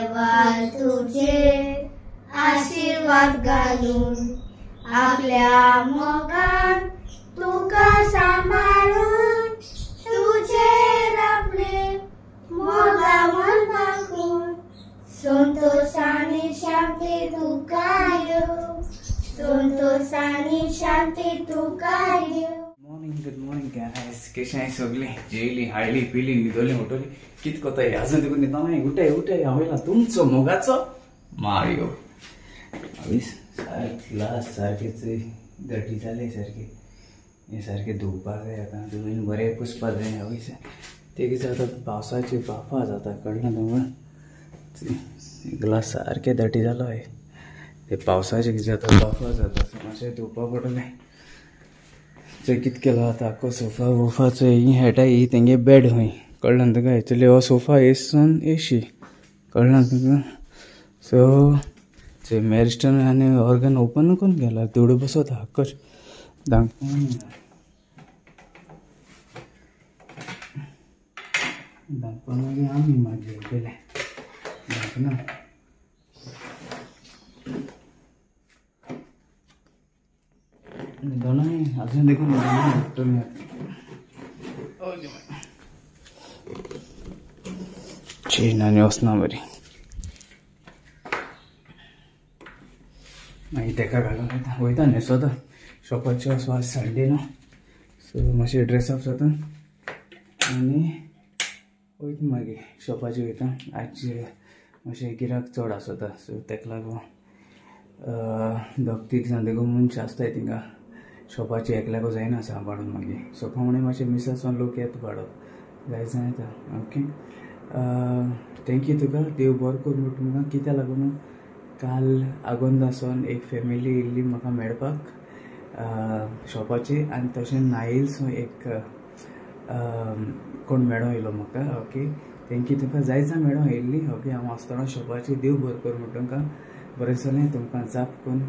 देवा तुझे आशीर्वाद घालून आपल्या मोगान तुका सांभाळून तुझे आपले मोगा मन दाखवून संतोष आणि शांती तुका देव संतोषानी शांती तुका देव। गुड मॉर्निंग गाइस कशें आहाय सगळी जेली हाळली पिली न्हिदोली उठोली कित कोताय अजून देखून न्हिदना उठाय उठाय हांवेला तुमचो मोगाचो मारियो अवीस ग्लास सारकेच दटी जाले सारखे हे सारखे धुवपाक जाय आतां धुवन बरें पुसपाक जाय अवीस ते कितें जाता पावसाची बाफा जाता कळना तुमकां ग्लास सारके दटी जालो आहे ते पावसाचे कितें जाता बाफा जाता मातशें धुवपा पडटलें ते कितें केलो आतां आख्खो सोफा वोफाचो ही हेटा ही तेंगे बेड खंय कळना तुका एक्चुली हो सोफा एसून एशी कळना तुका सो ते मेरिस्टन आनी ऑर्गन ओपन करून गेला तेवढो बसत आख्खोच दाखोवन मागीर आमी मागीर गेले दाखना दोनों अजून देखून चेन आनी वचना बरी मागीर तेका घालून वयता न्हेसोता शॉपाचें असो आज संडे न्हू सो मातशें ड्रेसअप जाता आनी वयता मागीर शॉपाचेर वयता आजचे मातशें गिराक चड आसता सो तेका लागून दोग तीग जाण देखून मनशां आसताय थिंगा शॉपाची एकल्याको जायना सांबाळून मागीर सो पावणे मातशें मिसासून लोक येता भाडो जाय जाय येता ओके थँक्यू तुका देव बरो करून म्हणटा तुमकां कित्याक लागून काल आगोंदासून एक फॅमिली येयल्ली म्हाका मेळपाक शॉपाची आनी तशें नाईल्सून एक कोण मेळो येयलो म्हाका ओके थँक्यू तुका जायत मेळो येयल्ली ओके हांव आसतना शॉपाची देव बरो करून म्हणटा तुमकां बरें चलें तुमकां जाप करून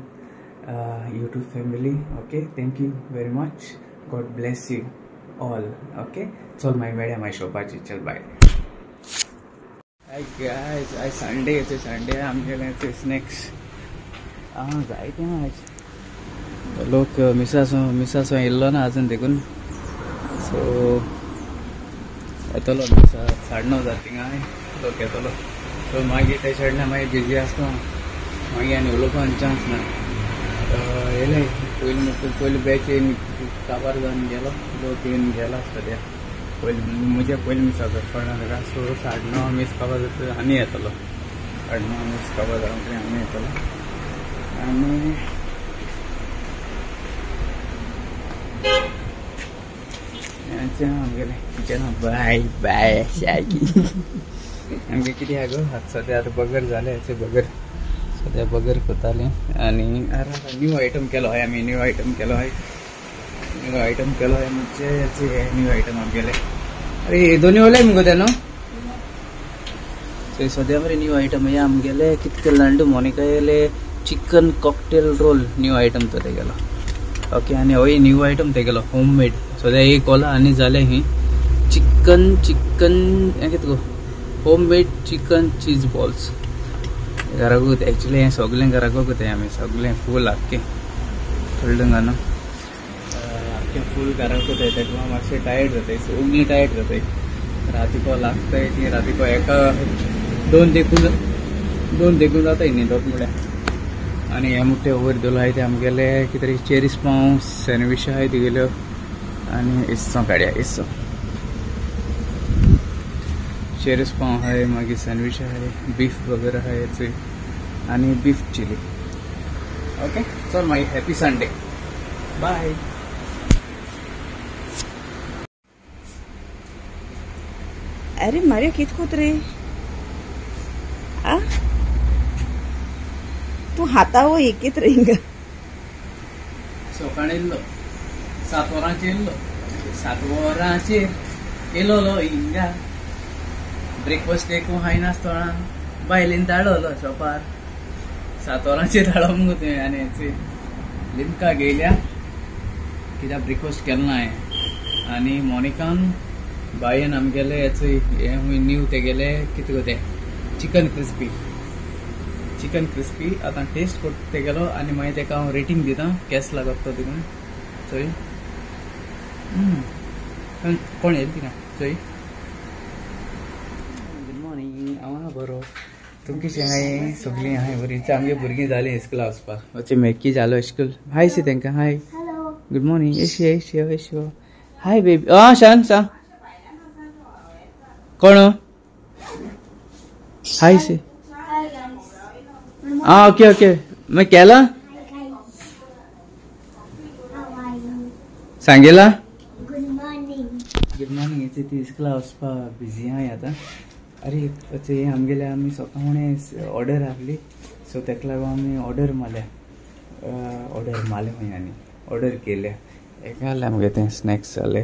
YouTube family okay thank you very much God bless you all okay चल मागीर मेळया मागीर शॉपाची चल बाय गायज आयज संडे आमगेलें ते स्नॅक्स जायते आयज लोक मिसासो येयल्लो ना आजून देखून सो येतलो मिसा 9:30 जाता थिंगा लोक येतलो सो मागीर ते सायडीन मागीर बिजी आसता मागीर आनी उलोवपाक चान्स ना येयले पयलीं बॅच येवन काबार जावन गेलो लोक येवन गेला सद्या म्हज्या पयलीं मिसाचो कळना ताका सो 9:30 मीस काबार जाता आनी येतलो 9:30 मीस काबार जावन फुडें आनी येतलो आनी आमगेलें किचना बाय बाय आमगे कितें आहा गो सद्या आतां बगर जालें बगर सद्या बगर करताली आनी न्यू आयटम केलो आय आमी न्यू आयटम केलो आय म्हणजे न्यू आयटम आमगेले अरे हे दोनी वोले मुगो ते न्हू सो सद्या मरे न्यू आयटम हे आमगेले कितें केलें जाणा तूं मोनिका येयले chicken cocktail roll new item तो तेगेलो ओके आनी हो न्यू आयटम तेगेलो होम मेड सद्या एक कोला आनी जालें ही चिकन हें कितें गो home made chicken cheese balls घराकूच एक्चुली हें सगळें घराकूच आमी सगळें फूल आख्खें कळ्ळें न्हू आख्खें फूल घराकूच तेका मातशें टायर्ड जाताय सगळीं टायर्ड जाताय रातीको लागताय ती रातीको एका दोन देखून जाताय न्हिदप म्हळ्यार आनी हे मुठे वयर दवरलो आहाय ते आमगेले कितें तरी चेरीस पाव सँडविच आहाय तुगेल्यो आनी इस्सो काडया इस्सो चेरीस पाव आहाय मागीर सँडविच आहाय बीफ वगैरे आहाय आनी बीफ चिली ओके चल मागीर हॅपी संडे बाय अरे मारियो कित कोत रे तू हातावो एकेत रे हिंगा सकाळी येयल्लो 7 वरांचेर येयल्लो 7 वरांचेर येयलो हिंगा ब्रेकफास्ट एक हाय नासतना बायलेन धाडलो शॉपार 7 वरांचेर धाडो मुगो तुवें आनी लिमका घेयल्या कित्याक ब्रेकफास्ट केलो ना हांवें आनी मोनिकान बायन आमगेले हे न्यू तेगेले कितें गो ते चिकन क्रिस्पी आता टेस्ट करते गेलो आणि मागीर तेका हांव रेटींग दिता केस लागत तो देखून चोय कोण येईल तिका चोय गुड मॉर्निंग हांव बरो तुम कशी हाय सगळीं हाय बरी आमगे भुरगीं जालीं इस्कुला वचपाक अशें मेक्की जालो इस्कूल हाय सी तेंकां हाय गुड मॉर्निंग एशी हाय बेबी सांग कोण हाय सी ओके मैं केला सांगेला गुड मॉर्निंग येते ती इस्कुला वचपा बिजी आहाय आता अरे अचे आमगेले आमी सकाळी ऑर्डर आहली सो तेका लागून आमी ऑर्डर मारले खंय ऑर्डर केले एका जालें आमगे तें स्नॅक्स जाले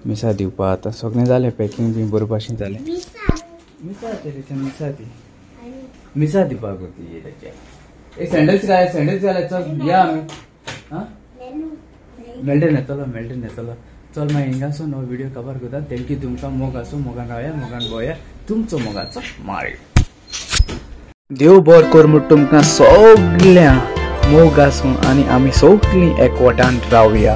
मिसा दिवपा आतां सगळें जालें पॅकींग बी बरो भाशेन जालें मिसा दिवपाक होती तेच्या सँडल्स घाले चल या आमी हां मेल्टन येतलो चल मागीर हिंगासून हो व्हिडिओ कवर करता थँक्यू तुमकां मोग आसूं मोगान रावया मोगान गोया तुमचो मोगाचो माळी देव बरें कर म्हूण तुमकां सगळ्यां मोग आसूं आनी आमी सगळीं एकवटान रावया